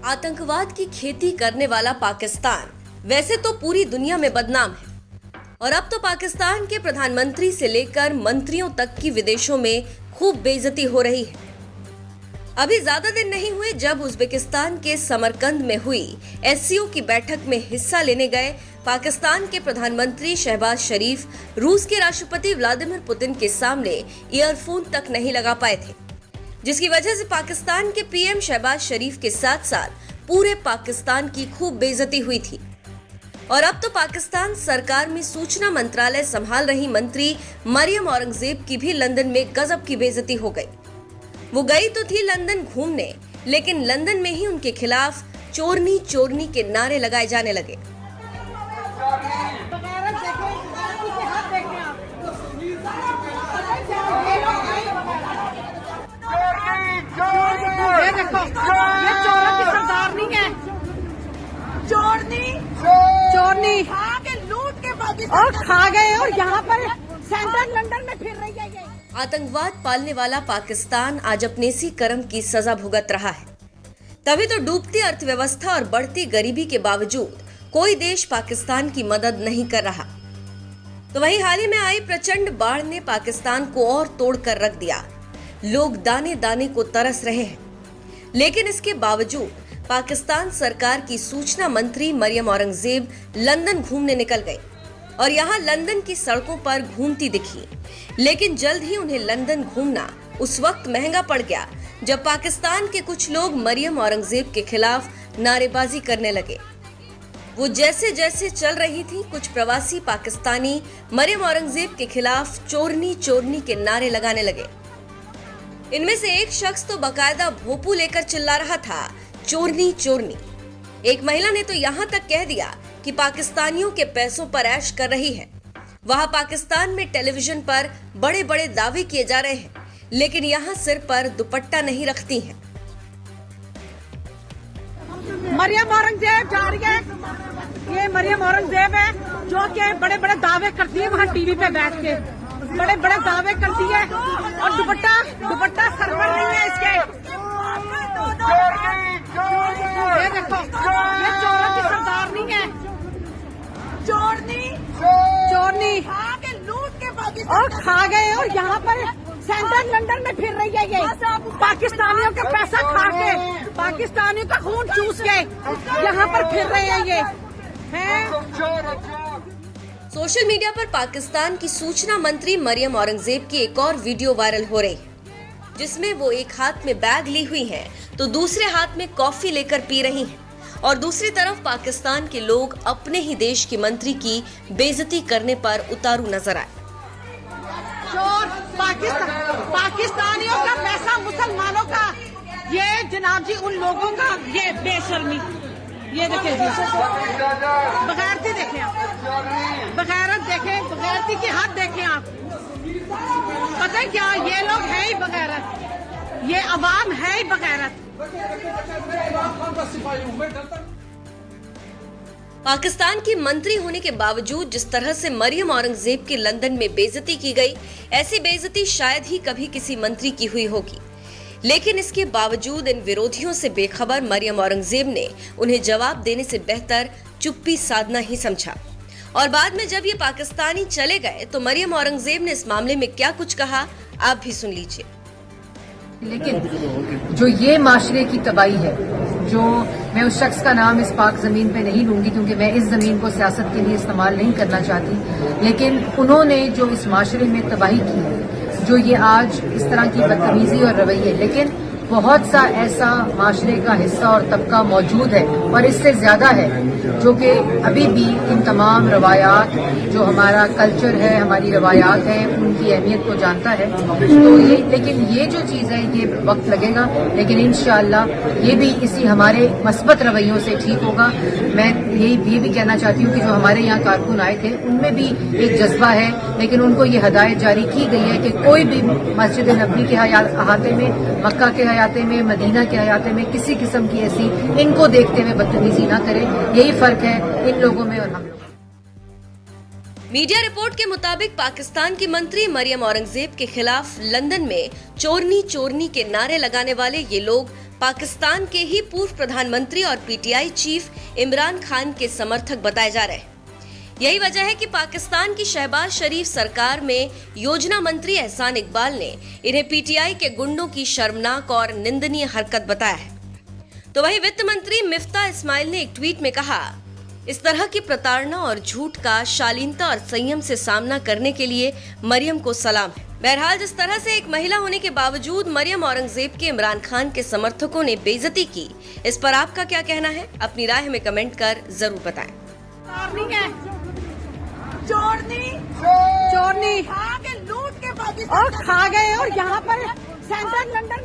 आतंकवाद की खेती करने वाला पाकिस्तान वैसे तो पूरी दुनिया में बदनाम है और अब तो पाकिस्तान के प्रधानमंत्री से लेकर मंत्रियों तक की विदेशों में खूब बेइज्जती हो रही है। अभी ज्यादा दिन नहीं हुए जब उज्बेकिस्तान के समरकंद में हुई एससीओ की बैठक में हिस्सा लेने गए पाकिस्तान के प्रधानमंत्री शहबाज शरीफ रूस के राष्ट्रपति व्लादिमीर पुतिन के सामने ईयरफोन तक नहीं लगा पाए थे, जिसकी वजह से पाकिस्तान के पीएम शहबाज शरीफ के साथ साथ पूरे पाकिस्तान की खूब बेइज्जती हुई थी। और अब तो पाकिस्तान सरकार में सूचना मंत्रालय संभाल रही मंत्री मरियम औरंगजेब की भी लंदन में गजब की बेइज्जती हो गई। वो गई तो थी लंदन घूमने, लेकिन लंदन में ही उनके खिलाफ चोरनी चोरनी के नारे लगाए जाने लगे। ये देखो, ये चोरों की सरदार नहीं है, चोरनी खा के लूट के और खा गए और यहाँ पर सेंट्रल लंदन में फिर रही है ये। आतंकवाद पालने वाला पाकिस्तान आज अपने इसी कर्म की सजा भुगत रहा है। तभी तो डूबती अर्थव्यवस्था और बढ़ती गरीबी के बावजूद कोई देश पाकिस्तान की मदद नहीं कर रहा। तो वहीं हाल ही में आई प्रचंड बाढ़ ने पाकिस्तान को और तोड़ कर रख दिया। लोग दाने दाने को तरस रहे हैं, लेकिन इसके बावजूद पाकिस्तान सरकार की सूचना मंत्री मरियम औरंगजेब लंदन घूमने निकल गई और यहाँ लंदन की सड़कों पर घूमती दिखी। लेकिन जल्द ही उन्हें लंदन घूमना उस वक्त महंगा पड़ गया जब पाकिस्तान के कुछ लोग मरियम औरंगजेब के खिलाफ नारेबाजी करने लगे। वो जैसे जैसे चल रही थी, कुछ प्रवासी पाकिस्तानी मरियम औरंगजेब के खिलाफ चोरनी चोरनी के नारे लगाने लगे। इनमें से एक शख्स तो बकायदा भोपू लेकर चिल्ला रहा था, चोरनी चोरनी। एक महिला ने तो यहाँ तक कह दिया कि पाकिस्तानियों के पैसों पर ऐश कर रही है। वहाँ पाकिस्तान में टेलीविजन पर बड़े बड़े दावे किए जा रहे हैं, लेकिन यहाँ सिर पर दुपट्टा नहीं रखती हैं। मरियम औरंगजेब जा रही है, ये मरियम औरंगजेब है जो कि बड़े बड़े दावे करती है, वहाँ टीवी पे बैठ के बड़े बड़े दावे करती है और दुपट्टा सर पर नहीं है इसके। ये देखो, ये चोरों की सरदार नहीं है, चोरनी खा के लूट के और खा गए और यहाँ पर सेंट्रल लंदन में फिर रही है ये। पाकिस्तानियों का पैसा खा के, पाकिस्तानियों का खून चूस के यहाँ पर फिर रहे हैं ये हैं। सोशल मीडिया पर पाकिस्तान की सूचना मंत्री मरियम औरंगजेब की एक और वीडियो वायरल हो रही है, जिसमें वो एक हाथ में बैग ली हुई हैं, तो दूसरे हाथ में कॉफी लेकर पी रही हैं और दूसरी तरफ पाकिस्तान के लोग अपने ही देश की मंत्री की बेइज्जती करने पर उतारू नजर आए। चोर पाकिस्तानियों का पैसा मुसलमानों का, ये जनाब जी उन लोगों का, ये बेशर्मी। ये देखें जी, बगैरती देखें आप, बगैरत देखें, बगैरती की हद देखें आप। पता है क्या, ये लोग है ही बगैरत, ये अवाम है ही बगैरत। पाकिस्तान की मंत्री होने के बावजूद जिस तरह से मरियम औरंगजेब की लंदन में बेइज्जती की गई, ऐसी बेइज्जती शायद ही कभी किसी मंत्री की हुई होगी। लेकिन इसके बावजूद इन विरोधियों से बेखबर मरियम औरंगजेब ने उन्हें जवाब देने से बेहतर चुप्पी साधना ही समझा। और बाद में जब ये पाकिस्तानी चले गए तो मरियम औरंगजेब ने इस मामले में क्या कुछ कहा, आप भी सुन लीजिए। लेकिन जो ये माशरे की तबाही है, जो मैं उस शख्स का नाम इस पाक जमीन पे नहीं लूंगी क्योंकि मैं इस जमीन को सियासत के लिए इस्तेमाल नहीं करना चाहती, लेकिन उन्होंने जो इस माशरे में तबाही की है, जो ये आज इस तरह की बदतमीजी और रवैये, लेकिन बहुत सा ऐसा माशरे का हिस्सा और तबका मौजूद है और इससे ज्यादा है जो कि अभी भी इन तमाम रवायात, जो हमारा कल्चर है, हमारी रवायात हैं, उनकी अहमियत को जानता है। तो ये, लेकिन ये जो चीज़ है ये वक्त लगेगा, लेकिन इंशाअल्लाह ये भी इसी हमारे मस्बत रवैयों से ठीक होगा। मैं ये भी कहना चाहती हूँ कि जो हमारे यहाँ कारकुन आए थे उनमें भी एक जज्बा है, लेकिन उनको ये हदायत जारी की गई है कि कोई भी मस्जिद नबी के अहाते में, मक्का के अहाते में, मदीना के अहाते में किसी किस्म की ऐसी इनको देखते हुए बदतमीजी ना करे। यही फर्क है इन लोगों में और हम लोगों में। मीडिया रिपोर्ट के मुताबिक पाकिस्तान की मंत्री मरियम औरंगजेब के खिलाफ लंदन में चोरनी चोरनी के नारे लगाने वाले ये लोग पाकिस्तान के ही पूर्व प्रधानमंत्री और पीटीआई चीफ इमरान खान के समर्थक बताए जा रहे हैं। यही वजह है कि पाकिस्तान की शहबाज शरीफ सरकार में योजना मंत्री एहसान इकबाल ने इन्हें पीटीआई के गुंडों की शर्मनाक और निंदनीय हरकत बताया है। तो वहीं वित्त मंत्री मिफ्ता इस्माइल ने एक ट्वीट में कहा, इस तरह की प्रताड़ना और झूठ का शालीनता और संयम से सामना करने के लिए मरियम को सलाम है। बहरहाल, जिस तरह से एक महिला होने के बावजूद मरियम औरंगजेब के इमरान खान के समर्थकों ने बेइज्जती की, इस पर आपका क्या कहना है? अपनी राय हमें कमेंट कर जरूर बताएं। चोरनी खा के लूट के पाकिस्तान और खा गए। और यहाँ पर सेंट्रल लंदन